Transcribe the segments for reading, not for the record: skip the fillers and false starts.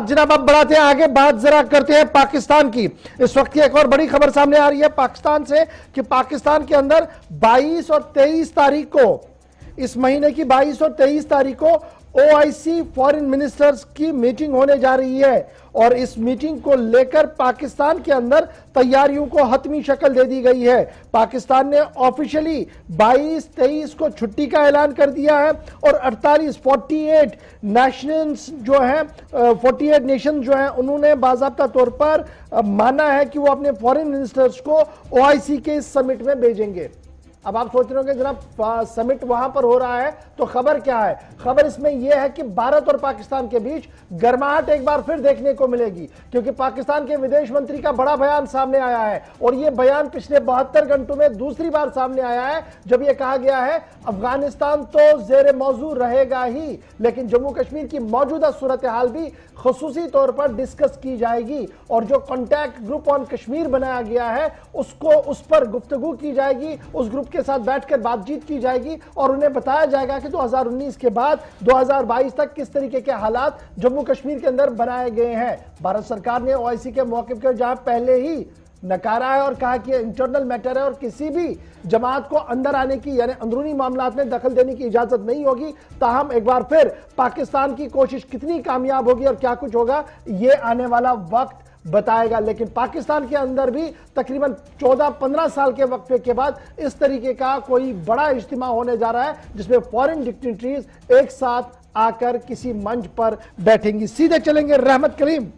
जनाब अब बढ़ाते हैं आगे, बात जरा करते हैं पाकिस्तान की। इस वक्त की एक और बड़ी खबर सामने आ रही है पाकिस्तान से कि पाकिस्तान के अंदर 22 और 23 तारीख को, इस महीने की 22 और 23 तारीख को ओआईसी फॉरेन मिनिस्टर्स की मीटिंग होने जा रही है और इस मीटिंग को लेकर पाकिस्तान के अंदर तैयारियों को हतमी शक्ल दे दी गई है। पाकिस्तान ने ऑफिशियली 22-23 को छुट्टी का ऐलान कर दिया है और 48 नेशंस जो हैं 48 नेशन जो हैं उन्होंने बाज़ाब्ता तौर पर माना है कि वो अपने फॉरेन मिनिस्टर्स को ओआईसी के इस समिट में भेजेंगे। अब आप सोच रहे होंगे जनाब समिट वहां पर हो रहा है तो खबर क्या है? खबर इसमें यह है कि भारत और पाकिस्तान के बीच गर्माहट एक बार फिर देखने को मिलेगी, क्योंकि पाकिस्तान के विदेश मंत्री का बड़ा बयान सामने आया है और यह बयान पिछले 72 घंटों में दूसरी बार सामने आया है जब यह कहा गया है अफगानिस्तान तो जेर मौजू रहेगा ही, लेकिन जम्मू कश्मीर की मौजूदा सूरत हाल भी खुसूसी तौर पर डिस्कस की जाएगी और जो कॉन्टैक्ट ग्रुप ऑन कश्मीर बनाया गया है उस पर गुफ्तगू की जाएगी, उस ग्रुप के साथ बैठकर बातचीत की जाएगी और उन्हें बताया जाएगा कि 2019 के बाद 2022 तक किस तरीके के हालात जम्मू कश्मीर के अंदर बनाए गए हैं। भारत सरकार ने ओआईसी के मौके पर जहां पहले ही नकारा है और कहा कि इंटरनल मैटर है और किसी भी जमात को अंदर आने की यानी अंदरूनी मामलात में दखल देने की इजाजत नहीं होगी, ताहम एक बार फिर पाकिस्तान की कोशिश कितनी कामयाब होगी और क्या कुछ होगा ये आने वाला वक्त बताएगा। लेकिन पाकिस्तान के अंदर भी तकरीबन 14-15 साल के वक्फे के बाद इस तरीके का कोई बड़ा इज्तिमा होने जा रहा है जिसमें फॉरेन डिग्निटरीज एक साथ आकर किसी मंच पर बैठेंगी। सीधे चलेंगे रहमत करीम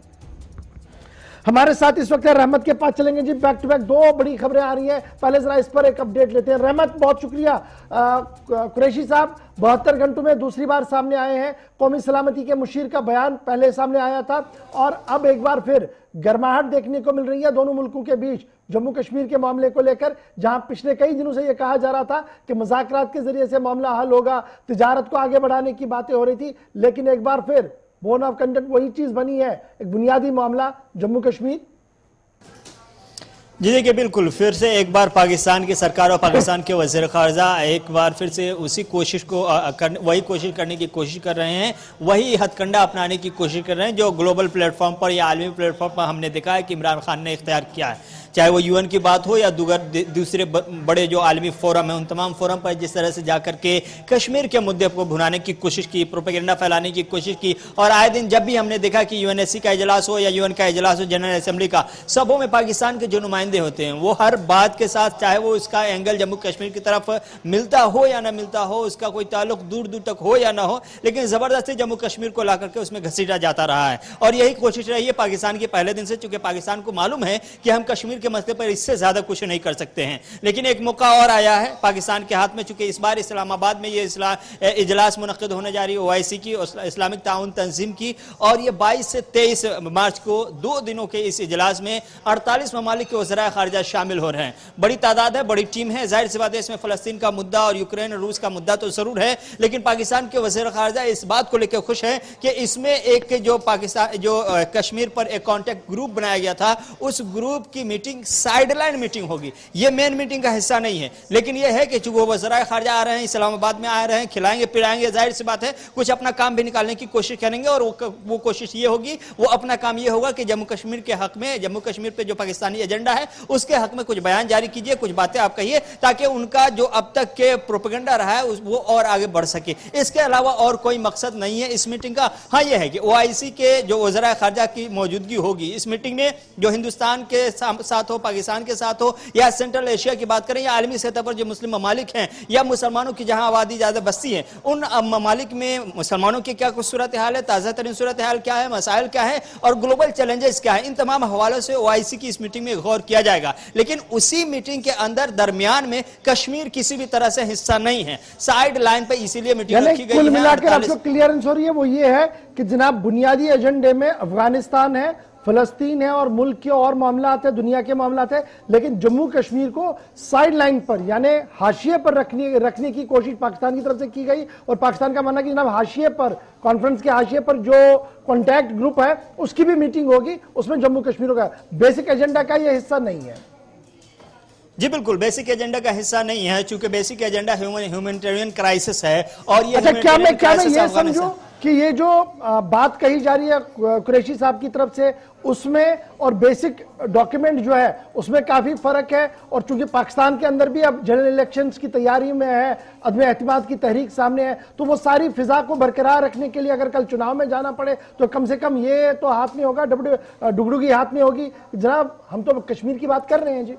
हमारे साथ इस वक्त है, रहमत के पास चलेंगे जी। बैक टू बैक दो बड़ी खबरें आ रही हैं, पहले जरा इस पर एक अपडेट लेते हैं। रहमत बहुत शुक्रिया। कुरैशी साहब 72 घंटों में दूसरी बार सामने आए हैं, कौमी सलामती के मुशीर का बयान पहले सामने आया था और अब एक बार फिर गर्माहट देखने को मिल रही है दोनों मुल्कों के बीच जम्मू कश्मीर के मामले को लेकर, जहां पिछले कई दिनों से यह कहा जा रहा था कि मुज़ाकरात के जरिए से मामला हल होगा, तिजारत को आगे बढ़ाने की बातें हो रही थी, लेकिन एक बार फिर बोन ऑफ कंडक्ट वही चीज बनी है, एक बुनियादी मामला जम्मू कश्मीर। जी देखिए, बिल्कुल फिर से एक बार पाकिस्तान की सरकार और पाकिस्तान के वज़ीर ख़ारजा एक बार फिर से उसी कोशिश को वही कोशिश करने की कोशिश कर रहे हैं, वही हथकंडा अपनाने की कोशिश कर रहे हैं जो ग्लोबल प्लेटफॉर्म पर या आलमी प्लेटफॉर्म पर हमने देखा है कि इमरान खान ने इख्तियार किया है, चाहे वो यूएन की बात हो या दूसरे बड़े जो आलमी फोरम है उन तमाम फोरम पर जिस तरह से जाकर के कश्मीर के मुद्दे को भुनाने की कोशिश की, प्रोपेगेंडा फैलाने की कोशिश की। और आए दिन जब भी हमने देखा कि यूएनएससी का इजलास हो या यूएन का इजलास हो, जनरल असेंबली का, सबों में पाकिस्तान के जो नुमाइंदे होते हैं वो हर बात के साथ, चाहे वो इसका एंगल जम्मू कश्मीर की तरफ मिलता हो या ना मिलता हो, उसका कोई ताल्लुक दूर दूर तक हो या ना हो, लेकिन जबरदस्ती जम्मू कश्मीर को ला करके उसमें घसीटा जाता रहा है। और यही कोशिश रही है पाकिस्तान के पहले दिन से, चूंकि पाकिस्तान को मालूम है कि हम कश्मीर के मसले पर इससे ज्यादा कुछ नहीं कर सकते हैं। लेकिन एक मौका और आया है पाकिस्तान के हाथ में, चूंकि इस बार इस्लामाबाद में ये इजलास मुनक्किद होने जा रही है ओआईसी की, इस्लामिक ताउन तंजीम की, और ये 22 से 23 मार्च को 2 दिनों के इस इजलास में 48 ममालिक के वज़ीर ख़ारिजा शामिल हो रहे हैं। बड़ी तादाद है, बड़ी टीम है, जाहिर सी बात है इसमें फलस्तीन का मुद्दा और यूक्रेन और रूस का मुद्दा तो जरूर है, लेकिन पाकिस्तान के वज़ीर ख़ारिजा इस बात को लेकर खुश है कि इसमें एक जो पाकिस्तान जो कश्मीर पर एक कॉन्टैक्ट ग्रुप बनाया गया था, उस ग्रुप की मीटिंग साइडलाइन मीटिंग होगी, ये मेन मीटिंग का हिस्सा नहीं है। लेकिन यह है कि चूंकि वो वज़ीर ख़ारिजा आ रहे हैं, इस्लामाबाद में आ रहे हैं, खिलाएंगे पिलाएंगे, जाहिर सी बात है कुछ अपना काम भी निकालने की कोशिश करेंगे और वो कोशिश ये होगी, वो अपना काम ये होगा कि जम्मू कश्मीर के हक में, जम्मू कश्मीर पे जो पाकिस्तानी एजेंडा है उसके हक में कुछ बयान जारी कीजिए, कुछ बातें आप कहिए, ताकि उनका जो अब तक के प्रोपेगेंडा रहा है वो और आगे बढ़ सके। इसके अलावा और कोई मकसद नहीं है इस मीटिंग का। हाँ, यह है कि ओआईसी के जो वज़ीर ख़ारिजा की मौजूदगी होगी इस मीटिंग में, जो हिंदुस्तान के साथ हो, पाकिस्तान के साथ हो, या सेंट्रल एशिया की बात करें या आलमी सतह पर जो मुस्लिम ममालिक हैं या मुसलमानों की जहां आबादी ज्यादा बस्ती है, उन ममालिक में मुसलमानों की क्या कुछ सूरत हाल है, ताज़ा तरीन सूरत हाल क्या है, मसाइल क्या है और ग्लोबल चैलेंजेस क्या है, इन तमाम हवालों से ओआईसी की इस मीटिंग में गौर किया जाएगा। लेकिन उसी मीटिंग के अंदर दरमियान में कश्मीर किसी भी तरह से हिस्सा नहीं है, साइड लाइन पे इसीलिए मीटिंग रखी गई है। कुल मिलाकर आपको क्लियरेंस हो रही है वो ये है कि जनाब बुनियादी एजेंडे में अफगानिस्तान है, फलस्तीन है और मुल्क के और मामलात है, दुनिया के मामलात है, लेकिन जम्मू कश्मीर को साइड लाइन पर यानी हाशिए पर रखने की कोशिश पाकिस्तान की तरफ से की गई और पाकिस्तान का मानना कि जनाब हाशिए पर, कॉन्फ्रेंस के हाशिए पर जो कॉन्टैक्ट ग्रुप है उसकी भी मीटिंग होगी, उसमें जम्मू कश्मीर होगा, बेसिक एजेंडा का यह हिस्सा नहीं है। जी बिल्कुल, बेसिक एजेंडा का हिस्सा नहीं है, चूंकि बेसिक एजेंडा ह्यूमैनिटेरियन क्राइसिस है और ये अच्छा, क्या मैं ये समझूं कि ये जो बात कही जा रही है कुरैशी साहब की तरफ से, उसमें और बेसिक डॉक्यूमेंट जो है उसमें काफी फर्क है। और चूंकि पाकिस्तान के अंदर भी अब जनरल इलेक्शंस की तैयारी में है, अदम एतमाद की तहरीक सामने है, तो वो सारी फिजा को बरकरार रखने के लिए अगर कल चुनाव में जाना पड़े तो कम से कम ये तो हाथ में होगा, डुगडुगी हाथ में होगी। जनाब, हम तो कश्मीर की बात कर रहे हैं जी।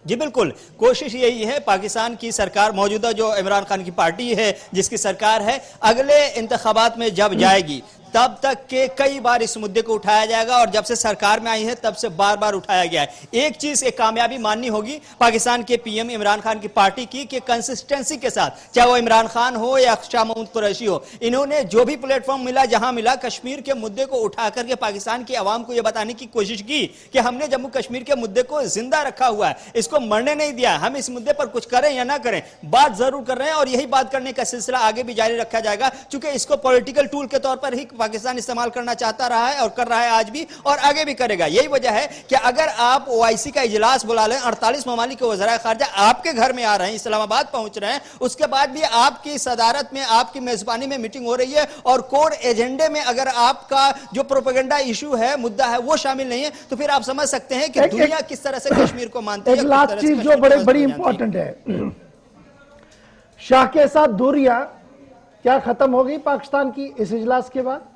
जी बिल्कुल, कोशिश यही है पाकिस्तान की सरकार, मौजूदा जो इमरान खान की पार्टी है जिसकी सरकार है, अगले इंतखाबात में जब जाएगी तब तक के कई बार इस मुद्दे को उठाया जाएगा। और जब से सरकार में आई है तब से बार बार उठाया गया है। एक चीज, एक कामयाबी माननी होगी पाकिस्तान के पीएम इमरान खान की पार्टी की कि कंसिस्टेंसी के साथ, चाहे वो इमरान खान हो या शाह महमूद कुरैशी हो, इन्होंने जो भी प्लेटफॉर्म मिला, जहां मिला, कश्मीर के मुद्दे को उठा करके पाकिस्तान की आवाम को यह बताने की कोशिश की कि हमने जम्मू कश्मीर के मुद्दे को जिंदा रखा हुआ है, इसको मरने नहीं दिया। हम इस मुद्दे पर कुछ करें या ना करें, बात जरूर कर रहे हैं और यही बात करने का सिलसिला आगे भी जारी रखा जाएगा, क्योंकि इसको पॉलिटिकल टूल के तौर पर ही पाकिस्तान इस्तेमाल करना चाहता रहा है और कर रहा है आज भी और आगे भी करेगा। यही वजह है कि अगर आप ओआईसी का इजलास बुला लें, 48 ममालिक के वज़राए खारजा आपके घर में आ रहे हैं, इस्लामाबाद पहुंच रहे हैं, उसके बाद भी आपकी सदारत में, आपकी मेजबानी में मीटिंग हो रही है और कोर एजेंडे में अगर आपका जो प्रोपेगेंडा इशू है, मुद्दा है, वो शामिल नहीं है, तो फिर आप समझ सकते हैं कि दुनिया किस तरह से कश्मीर को मानती है। एक लास्ट चीज जो बड़ी इंपॉर्टेंट है, शाह के साथ दूरियां क्या खत्म हो गई पाकिस्तान की इस इजलास के बाद?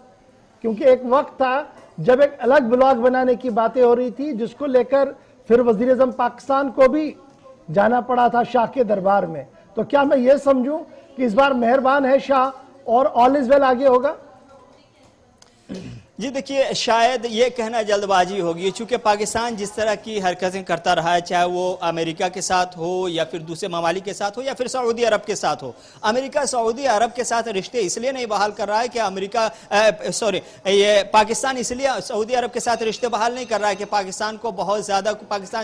क्योंकि एक वक्त था जब एक अलग ब्लॉक बनाने की बातें हो रही थी, जिसको लेकर फिर वजीर आज़म पाकिस्तान को भी जाना पड़ा था शाह के दरबार में। तो क्या मैं ये समझूं कि इस बार मेहरबान है शाह और ऑल इज वेल आगे होगा? जी देखिए, शायद ये कहना जल्दबाजी होगी, चूंकि पाकिस्तान जिस तरह की हरकतें करता रहा है, चाहे वो अमेरिका के साथ हो या फिर दूसरे ममालिक के साथ हो या फिर सऊदी अरब के साथ हो। अमेरिका सऊदी अरब के साथ रिश्ते इसलिए नहीं बहाल कर रहा है कि ये पाकिस्तान इसलिए सऊदी अरब के साथ रिश्ते बहाल नहीं कर रहा है कि पाकिस्तान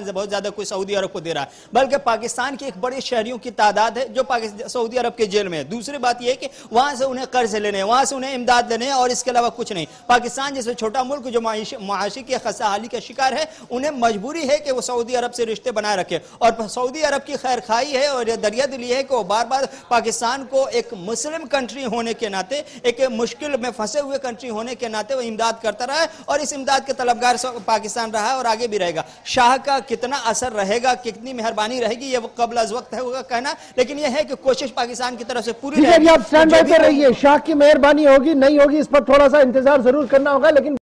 से बहुत ज्यादा कोई सऊदी अरब को दे रहा है, बल्कि पाकिस्तान के एक बड़े शहरियों की तादाद है जो सऊदी अरब के जेल में है। दूसरी बात यह है कि वहां से उन्हें कर्ज लेने, वहां से उन्हें इमदाद लेने और इसके अलावा कुछ नहीं। पाकिस्तान जैसे छोटा मुल्क जो मुआशी की खस्ताहाली का शिकार है, उन्हें मजबूरी है कि वो सऊदी अरब से रिश्ते बनाए रखे और सऊदी अरब की खैर खाई है और दरिया दिली है कि वो बार बार पाकिस्तान को एक मुस्लिम कंट्री होने के नाते, एक मुश्किल में फंसे हुए कंट्री होने के नाते वो इमदाद करता रहा है और इस इमदाद के तलबगार पाकिस्तान रहा है और आगे भी रहेगा। शाह का कितना असर रहेगा, कितनी मेहरबानी रहेगी, ये कबल अज वक्त है होगा कहना, लेकिन यह है कि कोशिश पाकिस्तान की तरफ से पूरी रहेगी। आप स्टैंड बाय पे रहिए, शाह की मेहरबानी होगी नहीं होगी इस पर थोड़ा सा इंतजार जरूर करना होगा, लेकिन